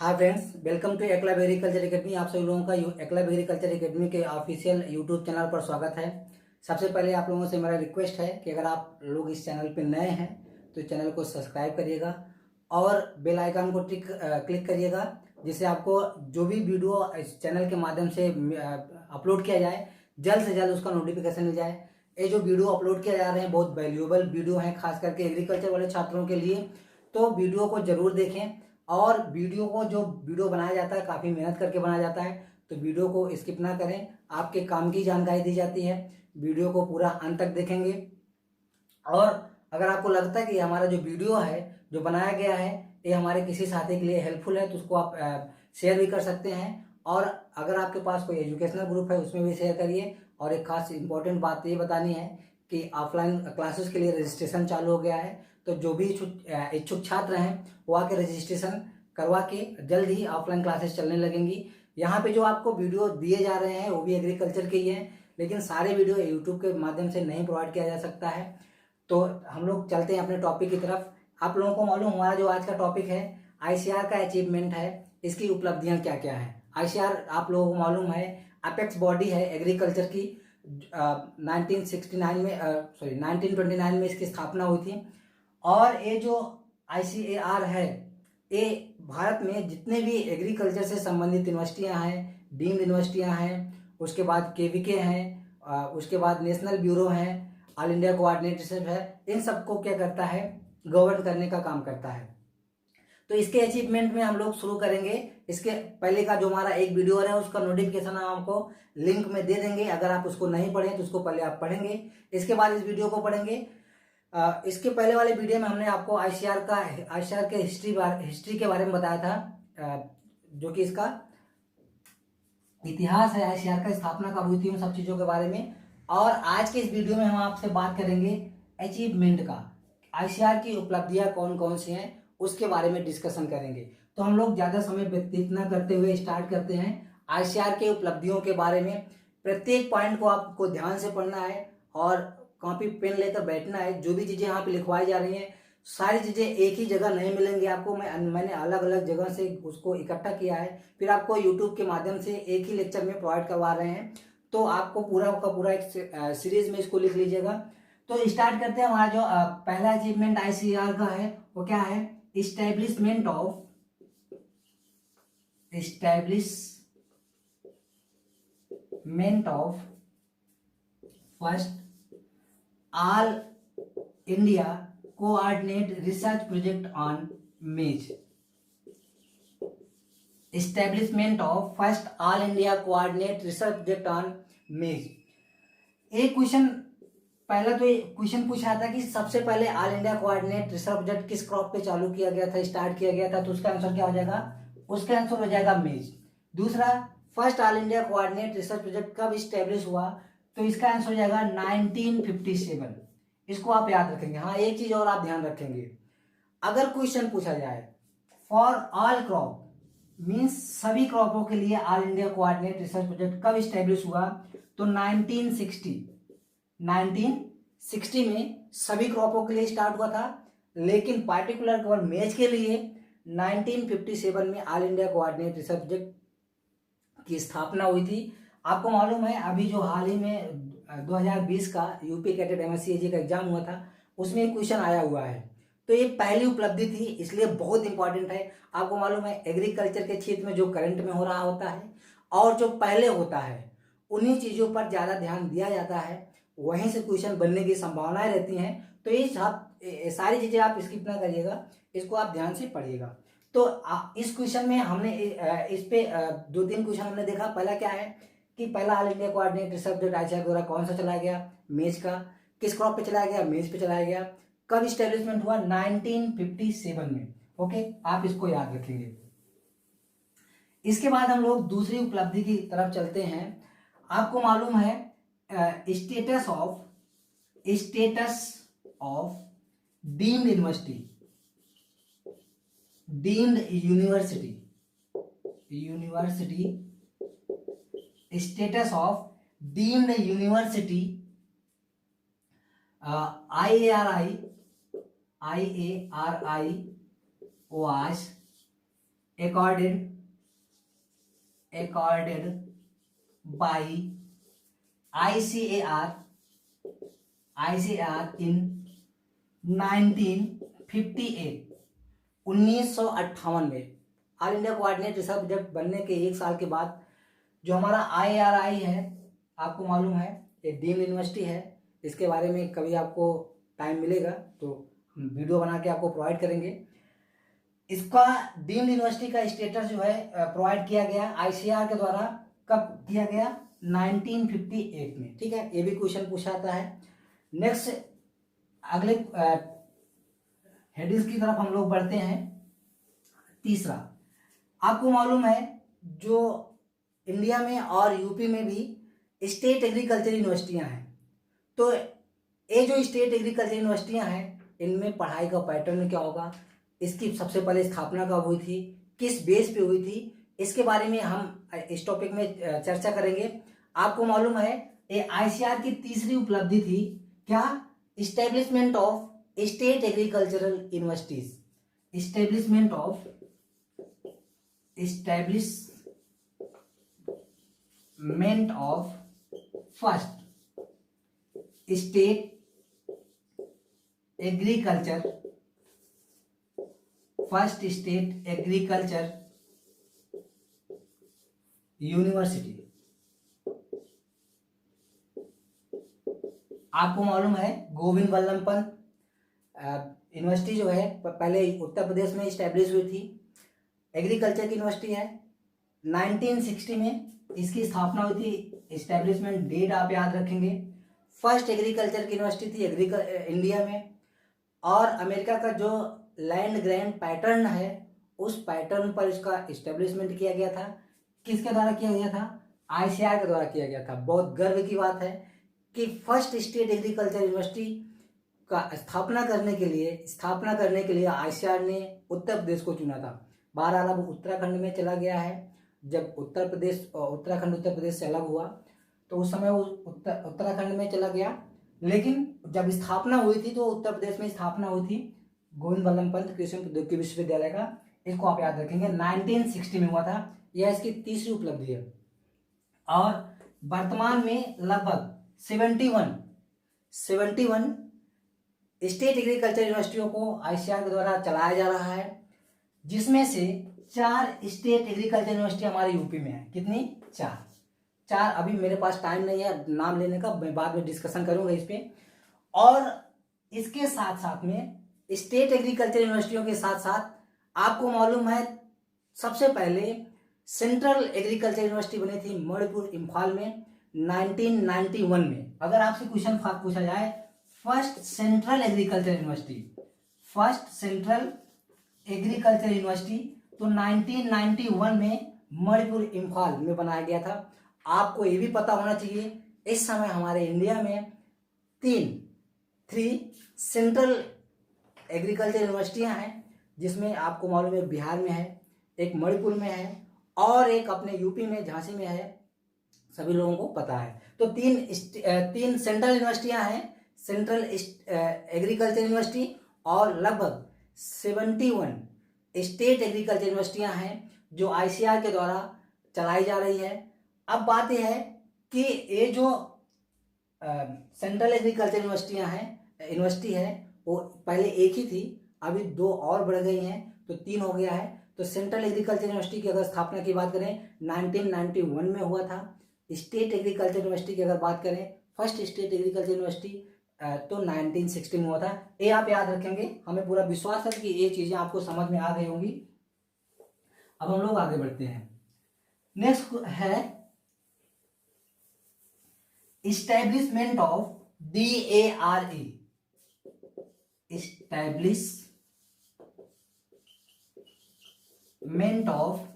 Hi friends, welcome to Eklavya agriculture academy. आप सभी लोगों का एकलव एग्रीकल्चर एकेडमी के ऑफिशियल यूट्यूब चैनल पर स्वागत है। सबसे पहले आप लोगों से मेरा रिक्वेस्ट है कि अगर आप लोग इस चैनल पर नए हैं तो चैनल को सब्सक्राइब करिएगा और बेल आइकन को क्लिक करिएगा, जिससे आपको जो भी वीडियो इस चैनल के माध्यम से अपलोड किया जाए जल्द से जल्द उसका नोटिफिकेशन मिल जाए। ये जो वीडियो अपलोड किया जा रहे हैं बहुत वैल्यूएबल वीडियो हैं, खास करके एग्रीकल्चर वाले छात्रों के लिए। तो वीडियो को जरूर देखें और वीडियो को जो वीडियो बनाया जाता है काफ़ी मेहनत करके बनाया जाता है, तो वीडियो को स्किप ना करें। आपके काम की जानकारी दी जाती है, वीडियो को पूरा अंत तक देखेंगे। और अगर आपको लगता है कि हमारा जो वीडियो है जो बनाया गया है ये हमारे किसी साथी के लिए हेल्पफुल है तो उसको आप शेयर भी कर सकते हैं। और अगर आपके पास कोई एजुकेशनल ग्रुप है उसमें भी शेयर करिए। और एक खास इंपॉर्टेंट बात ये बतानी है कि ऑफलाइन क्लासेस के लिए रजिस्ट्रेशन चालू हो गया है, तो जो भी इच्छुक छात्र हैं वो आके रजिस्ट्रेशन करवा के जल्द ही ऑफलाइन क्लासेस चलने लगेंगी। यहाँ पे जो आपको वीडियो दिए जा रहे हैं वो भी एग्रीकल्चर के ही हैं, लेकिन सारे वीडियो यूट्यूब के माध्यम से नहीं प्रोवाइड किया जा सकता है। तो हम लोग चलते हैं अपने टॉपिक की तरफ। आप लोगों को मालूम, हमारा जो आज का टॉपिक है आईसीआर का अचीवमेंट है, इसकी उपलब्धियां क्या क्या हैं। आईसीआर आप लोगों को मालूम है अपेक्स बॉडी है एग्रीकल्चर की। 1969 में 1929 में इसकी स्थापना हुई थी। और ये जो आईसीएआर है ये भारत में जितने भी एग्रीकल्चर से संबंधित यूनिवर्सिटियां हैं, डीम्ड यूनिवर्सिटियां हैं, उसके बाद केवीके हैं, उसके बाद नेशनल ब्यूरो हैं, ऑल इंडिया कोऑर्डिनेटर है, इन सबको क्या करता है, गवर्न करने का काम करता है। तो इसके अचीवमेंट में हम लोग शुरू करेंगे। इसके पहले का जो हमारा एक वीडियो है उसका नोटिफिकेशन हम आपको लिंक में दे देंगे। अगर आप उसको नहीं पढ़े तो उसको पहले आप पढ़ेंगे, इसके बाद इस वीडियो को पढ़ेंगे। इसके पहले वाले वीडियो में हमने आपको आईसीआर के हिस्ट्री के बारे में बताया था, जो कि इसका इतिहास है, आईसीआर का स्थापना कब हुई थी, उन सब चीजों के बारे में। और आज के इस वीडियो में हम आपसे बात करेंगे अचीवमेंट का, आईसीआर की उपलब्धियां कौन कौन सी हैं उसके बारे में डिस्कशन करेंगे। तो हम लोग ज्यादा समय व्यतीत न करते हुए स्टार्ट करते हैं आईसीआर के उपलब्धियों के बारे में। प्रत्येक पॉइंट को आपको ध्यान से पढ़ना है और कॉपी पेन लेकर बैठना है। जो भी चीजें यहाँ पे लिखवाई जा रही हैं सारी चीजें एक ही जगह नहीं मिलेंगी आपको, मैंने अलग अलग जगह से उसको इकट्ठा किया है, फिर आपको यूट्यूब के माध्यम से एक ही लेक्चर में प्रोवाइड करवा रहे हैं। तो आपको पूरा का पूरा एक सीरीज में इसको लिख लीजिएगा। तो स्टार्ट करते हैं। हमारा जो पहला अचीवमेंट आईसीआर का है वो क्या है, establishment of first all India coordinate research project on maize. Establishment of first all India coordinate research project on maize. एक क्वेश्चन, पहला तो क्वेश्चन पूछा था कि सबसे पहले all India coordinate research project किस क्रॉप पे चालू किया गया था, स्टार्ट किया गया था, तो उसका आंसर क्या हो जाएगा, उसका आंसर हो जाएगा मेज। दूसरा, first all India coordinate research project कब स्टेब्लिश हुआ, तो इसका आंसर हो जाएगा 1957। इसको आप याद रखेंगे। हाँ, एक चीज और आप ध्यान रखेंगे, अगर क्वेश्चन पूछा जाए फॉर ऑल क्रॉप मीन्स सभी क्रॉपों के लिए all India coordinate research project कब स्टेब्लिश हुआ, तो 1960 में सभी क्रॉपों के लिए स्टार्ट हुआ था। लेकिन पार्टिकुलर केवल मेज के लिए 1957 में all India coordinate research project की स्थापना हुई थी। आपको मालूम है अभी जो हाल ही में 2020 का यूपी कैडेट एमएससीएजी का एग्जाम हुआ था उसमें एक क्वेश्चन आया हुआ है। तो ये पहली उपलब्धि थी, इसलिए बहुत इंपॉर्टेंट है। आपको मालूम है एग्रीकल्चर के क्षेत्र में जो करंट में हो रहा होता है और जो पहले होता है उन्हीं चीजों पर ज्यादा ध्यान दिया जाता है, वहीं से क्वेश्चन बनने की संभावनाएं रहती हैं। तो ये सारी चीजें आप स्किप ना करिएगा, इसको आप ध्यान से पढ़िएगा। तो इस क्वेश्चन में हमने इस पे दो तीन क्वेश्चन हमने देखा। पहला क्या है कि पहला all India coordinate research project ICR द्वारा कौन सा चलाया गया, मेज का। किस क्रॉप पे चलाया गया, मेज पे चलाया गया। कब स्टेब्लिशमेंट हुआ, 1957 में। ओके, आप इसको याद रखेंगे। इसके बाद हम लोग दूसरी उपलब्धि की तरफ चलते हैं। आपको मालूम है status of deemed university status of deemed university IARI was accorded by ICAR in 1958 1958 में ऑल इंडिया कोऑर्डिनेट रिसर्च जब बनने के एक साल के बाद जो हमारा IRI है, आपको मालूम है ये डीम्ड यूनिवर्सिटी है। इसके बारे में कभी आपको टाइम मिलेगा तो हम वीडियो बना के आपको प्रोवाइड करेंगे। इसका डीम्ड यूनिवर्सिटी का स्टेटस जो है प्रोवाइड किया गया ICAR के द्वारा। कब किया गया? 1958 में। ठीक है, ये भी क्वेश्चन पूछा जाता है। नेक्स्ट अगले हेडिंग्स की तरफ हम लोग बढ़ते हैं। तीसरा, आपको मालूम है जो इंडिया में और यूपी में भी स्टेट एग्रीकल्चर यूनिवर्सिटियां हैं, तो ये जो स्टेट एग्रीकल्चर यूनिवर्सिटियां हैं इनमें पढ़ाई का पैटर्न क्या होगा, इसकी सबसे पहले स्थापना कब हुई थी, किस बेस पे हुई थी, इसके बारे में हम इस टॉपिक में चर्चा करेंगे। आपको मालूम है ये ICAR की तीसरी उपलब्धि थी, क्या? Establishment of state agricultural universities, establishment of first state agriculture university. आपको मालूम है गोविंद वल्लभ पंत यूनिवर्सिटी जो है पहले उत्तर प्रदेश में स्टैब्लिश हुई थी, एग्रीकल्चर की यूनिवर्सिटी है। 1960 में इसकी स्थापना हुई थी। इस्टेब्लिशमेंट डेट आप याद रखेंगे। फर्स्ट एग्रीकल्चर की यूनिवर्सिटी थी इंडिया में। और अमेरिका का जो लैंड ग्रैंड पैटर्न है उस पैटर्न पर इसका इस्टेब्लिशमेंट किया गया था। किसके द्वारा किया गया था? ICAR के द्वारा किया गया था। बहुत गर्व की बात है कि फर्स्ट स्टेट एग्रीकल्चर यूनिवर्सिटी का स्थापना करने के लिए ICAR ने उत्तर प्रदेश को चुना था। बहरहाल अब उत्तराखंड में चला गया है। जब उत्तराखंड उत्तर प्रदेश से अलग हुआ तो उस समय वो उत्तराखंड में चला गया, लेकिन जब स्थापना हुई थी तो उत्तर प्रदेश में स्थापना हुई थी गोविंद वल्लभ पंत कृषि प्रौद्योगिकी विश्वविद्यालय का। इसको आप याद रखेंगे, 1960 में हुआ था। यह इसकी तीसरी उपलब्धि है। और वर्तमान में लगभग 71 स्टेट एग्रीकल्चर यूनिवर्सिटियों को ICAR के द्वारा चलाया जा रहा है, जिसमें से 4 स्टेट एग्रीकल्चर यूनिवर्सिटी हमारे यूपी में है। कितनी? 4। अभी मेरे पास टाइम नहीं है नाम लेने का, मैं बाद में डिस्कशन करूंगा इस पे। और इसके साथ साथ में स्टेट एग्रीकल्चर यूनिवर्सिटियों के साथ साथ आपको मालूम है सबसे पहले सेंट्रल एग्रीकल्चर यूनिवर्सिटी बनी थी मणिपुर इम्फाल में 1991 में। अगर आपसे क्वेश्चन पूछा जाए फर्स्ट सेंट्रल एग्रीकल्चर यूनिवर्सिटी तो 1991 में मणिपुर इम्फाल में बनाया गया था। आपको ये भी पता होना चाहिए इस समय हमारे इंडिया में 3 सेंट्रल एग्रीकल्चर यूनिवर्सिटियां हैं, जिसमें आपको मालूम है बिहार में है, एक मणिपुर में है और एक अपने यूपी में झांसी में है। सभी लोगों को पता है। तो 3 सेंट्रल यूनिवर्सिटियां हैं, सेंट्रल एग्रीकल्चर यूनिवर्सिटी और लगभग 71 स्टेट एग्रीकल्चर यूनिवर्सिटियां हैं जो ICAR के द्वारा चलाई जा रही है। अब बात यह है कि ये जो सेंट्रल एग्रीकल्चर यूनिवर्सिटी है वो पहले एक ही थी, अभी 2 और बढ़ गई हैं तो 3 हो गया है। तो सेंट्रल एग्रीकल्चर यूनिवर्सिटी की अगर स्थापना की बात करें 1991 में हुआ था। स्टेट एग्रीकल्चर यूनिवर्सिटी की अगर बात करें फर्स्ट स्टेट एग्रीकल्चर यूनिवर्सिटी तो 1960 में हुआ था। ये आप याद रखेंगे। हमें पूरा विश्वास है कि ये चीजें आपको समझ में आ गई होंगी। अब हम लोग आगे बढ़ते हैं। नेक्स्ट है establishment of DARE, establishment of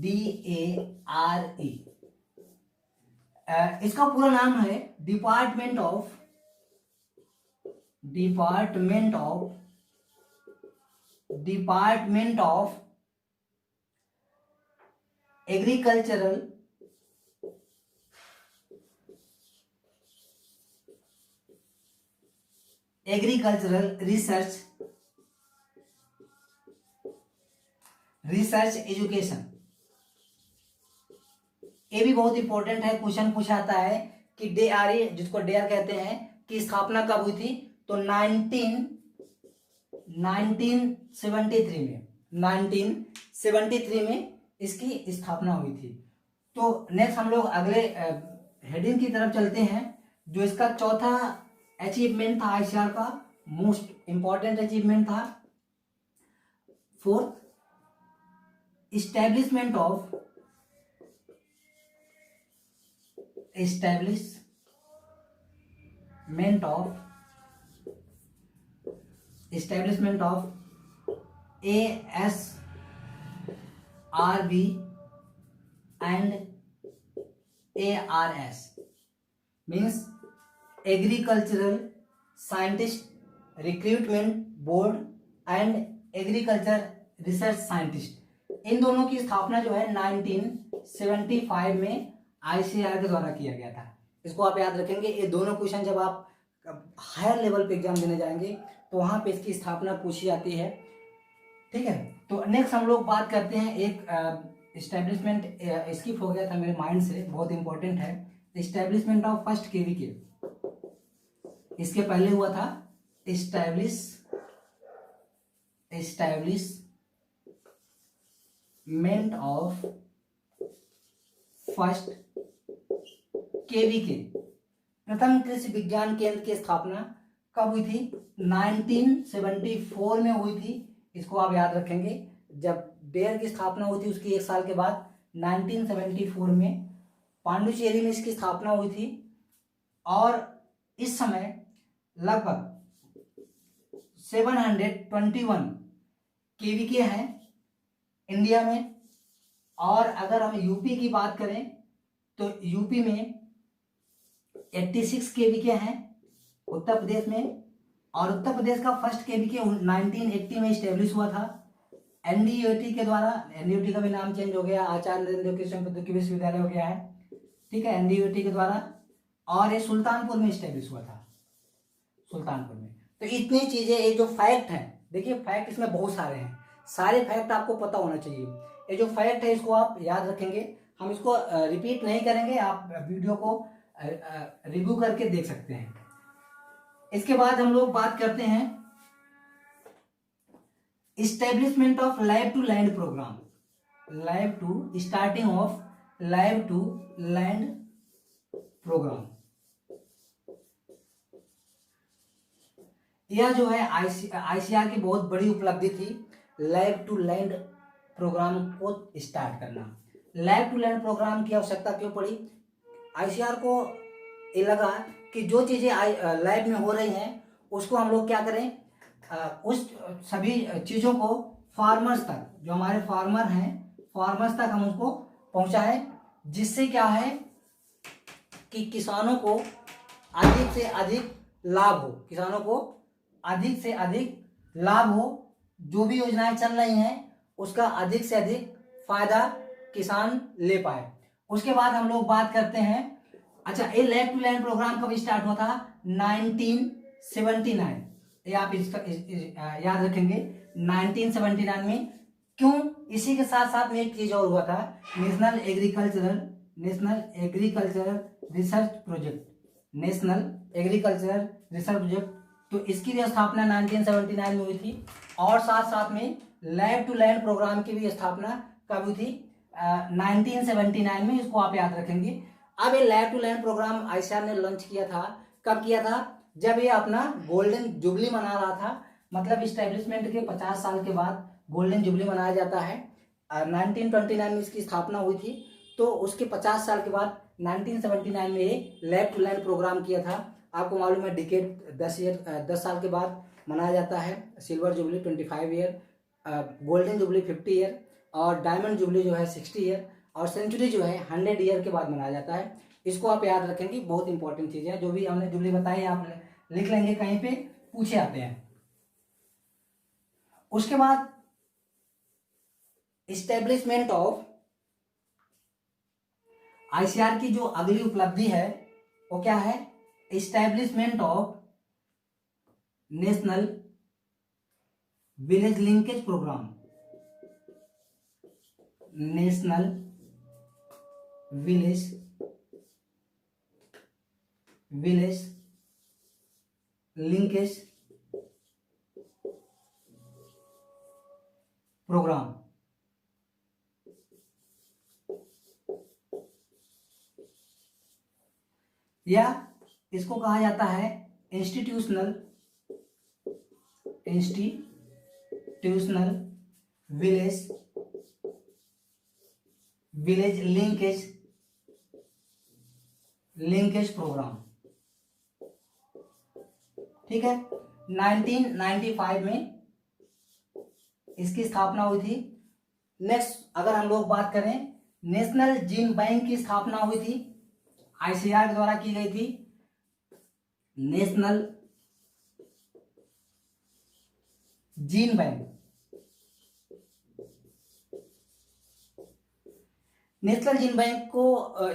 DARE। इसका पूरा नाम है department of agricultural research research education. ये भी बहुत इंपॉर्टेंट है, क्वेश्चन पूछा आता है कि DRE, जिसको डेयर कहते हैं, की स्थापना कब हुई थी? तो 1973 में इसकी स्थापना हुई थी। तो नेक्स्ट हम लोग अगले हेडिंग की तरफ चलते हैं। जो इसका चौथा अचीवमेंट था ICAR का, मोस्ट इंपॉर्टेंट अचीवमेंट था, fourth, establishment of ASRB and ARS, means agricultural scientist recruitment board and agriculture research scientist. इन दोनों की स्थापना जो है 1975 में ICAR के द्वारा किया गया था। इसको आप याद रखेंगे। ये दोनों क्वेश्चन जब आप हायर लेवल पे एग्जाम देने जाएंगे तो वहां पे इसकी स्थापना पूछी जाती है, ठीक है। तो नेक्स्ट हम लोग बात करते हैं एक इस्टेब्लिशमेंट, स्किप हो गया था मेरे माइंड से, बहुत इंपॉर्टेंट है, इस्टेब्लिशमेंट ऑफ फर्स्ट KVK। इसके पहले हुआ था एस्टैब्लिशमेंट ऑफ फर्स्ट KVK। प्रथम कृषि विज्ञान केंद्र की स्थापना कब हुई थी? 1974 में हुई थी। इसको आप याद रखेंगे। जब डेयर की स्थापना हुई थी उसकी एक साल के बाद 1974 में पांडुचेरी में इसकी स्थापना हुई थी। और इस समय लगभग 721 KVK है इंडिया में। और अगर हम यूपी की बात करें तो यूपी में 86 KVK हैं उत्तर प्रदेश में। और उत्तर प्रदेश का फर्स्ट KVK 1980 में स्टेब्लिश हुआ था NDOT के द्वारा। NDOT का भी नाम चेंज हो गया, आचार्य नरेंद्र कृष्ण प्रौद्योगिकी विश्वविद्यालय हो गया है, ठीक है, NDOT के द्वारा। और ये सुल्तानपुर में स्टेब्लिश हुआ था, सुल्तानपुर में। तो इतनी चीजें, ये जो फैक्ट हैं, देखिए फैक्ट इसमें बहुत सारे हैं, सारे फैक्ट आपको पता होना चाहिए। ये जो फैक्ट है इसको आप याद रखेंगे। हम इसको रिपीट नहीं करेंगे, आप वीडियो को रिव्यू करके देख सकते हैं। इसके बाद हम लोग बात करते हैं establishment of live to land programme. Starting of live to land programme. यह जो है ICAR की बहुत बड़ी उपलब्धि थी, लाइव टू लैंड प्रोग्राम को स्टार्ट करना। लाइव टू लैंड प्रोग्राम की आवश्यकता क्यों पड़ी? ICAR को ये लगा कि जो चीजें लाइव में हो रही हैं उसको हम लोग क्या करें, उस सभी चीजों को फार्मर्स तक, जो हमारे फार्मर हैं, फार्मर्स तक हम उसको पहुंचाएं, जिससे क्या है कि किसानों को अधिक से अधिक लाभ हो, किसानों को अधिक से अधिक लाभ हो। जो भी योजनाएं चल रही हैं उसका अधिक से अधिक फायदा किसान ले पाए। उसके बाद हम लोग बात करते हैं, अच्छा, ये लैब टू लैंड प्रोग्राम कब स्टार्ट हुआ था? 1979। ये आप इसका याद रखेंगे, 1979 में। क्यों? इसी के साथ साथ में एक चीज और हुआ था, नेशनल एग्रीकल्चरल रिसर्च प्रोजेक्ट। तो इसकी भी स्थापना 1979 में हुई थी। और साथ साथ में लैब टू लैंड प्रोग्राम की भी स्थापना कब हुई थी? 1979 में। इसको आप याद रखेंगे। अब ये lab to land programme ICAR ने लॉन्च किया था, कब किया था? जब ये अपना गोल्डन जुबली मना रहा था, मतलब इस्टेब्लिशमेंट के 50 साल के बाद गोल्डन जुबली मनाया जाता है। 1929 में इसकी स्थापना हुई थी, तो उसके 50 साल के बाद 1979 में ये लैब टू लैंड प्रोग्राम किया था। आपको मालूम है डिकेड 10 साल के बाद मनाया जाता है। Silver jubilee 25 year, golden jubilee 50 year, और डायमंड जुबली जो है 60 ईयर, और सेंचुरी जो है 100 ईयर के बाद मनाया जाता है। इसको आप याद रखेंगे, बहुत इंपॉर्टेंट चीज है। जो भी हमने जुबली बताई आप लिख लेंगे, कहीं पे पूछे आते हैं। उसके बाद इस्टेब्लिशमेंट ऑफ ICAR की जो अगली उपलब्धि है वो क्या है? Establishment of national village linkage programme. National village linkage programme. या इसको कहा जाता है इंस्टीट्यूशनल विलेज लिंकेज प्रोग्राम। ठीक है, 1995 में इसकी स्थापना हुई थी। नेक्स्ट अगर हम लोग बात करें, नेशनल जीन बैंक की स्थापना हुई थी, आईसीआर द्वारा की गई थी। नेशनल जीन बैंक को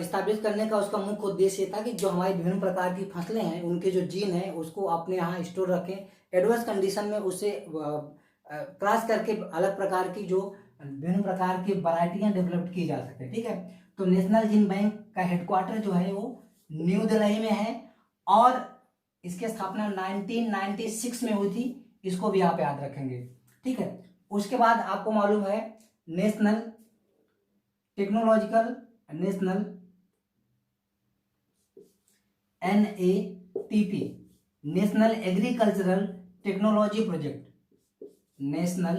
स्थापित करने का उसका मुख्य उद्देश्य था कि जो हमारी विभिन्न प्रकार की फसलें हैं उनके जो जीन है उसको अपने यहाँ स्टोर रखें, एडवर्स कंडीशन में उसे क्रॉस करके अलग प्रकार की जो विभिन्न प्रकार की वैरायटियां डेवलप की जा सके। ठीक है, तो नेशनल जीन बैंक का हेडक्वार्टर जो है वो न्यू दिल्ली में है और इसकी स्थापना 1996 में हुई थी। इसको भी आप याद रखेंगे। ठीक है, उसके बाद आपको मालूम है national NATP national agricultural technology project, national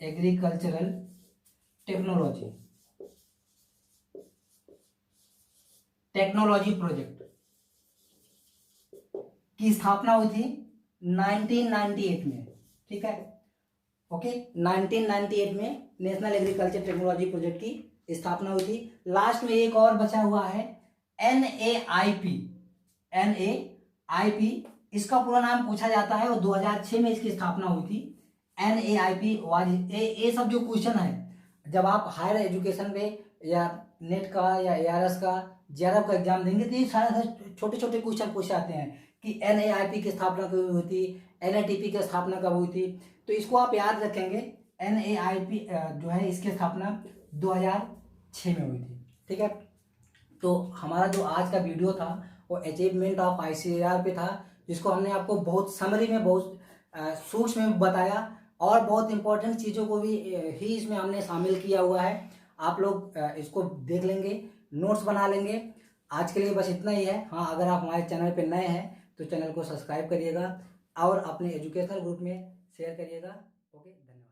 agricultural technology project की स्थापना हुई थी 1998 में। ठीक है, ओके, 1998 में नेशनल एग्रीकल्चर टेक्नोलॉजी प्रोजेक्ट की स्थापना हुई थी। लास्ट में एक और बचा हुआ है NAIP। इसका पूरा नाम पूछा जाता है और 2006 में इसकी स्थापना हुई थी। NAIP वाज ये सब जो क्वेश्चन है जब आप हायर एजुकेशन पे या नेट का या ARS का JRF का एग्जाम देंगे तो ये सारे छोटे छोटे क्वेश्चन पूछे जाते हैं कि NAIP की स्थापना कब हुई थी, NATP की स्थापना कब हुई थी। तो इसको आप याद रखेंगे। NAIP जो है इसकी स्थापना 2006 में हुई थी। ठीक है, तो हमारा जो आज का वीडियो था वो अचीवमेंट ऑफ ICAR पे था, जिसको हमने आपको बहुत समरी में बहुत सूक्ष्म में बताया और बहुत इंपॉर्टेंट चीज़ों को भी ही इसमें हमने शामिल किया हुआ है। आप लोग इसको देख लेंगे, नोट्स बना लेंगे। आज के लिए बस इतना ही है। हाँ, अगर आप हमारे चैनल पर नए हैं तो चैनल को सब्सक्राइब करिएगा और अपने एजुकेशनल ग्रुप में शेयर करिएगा। ओके, धन्यवाद।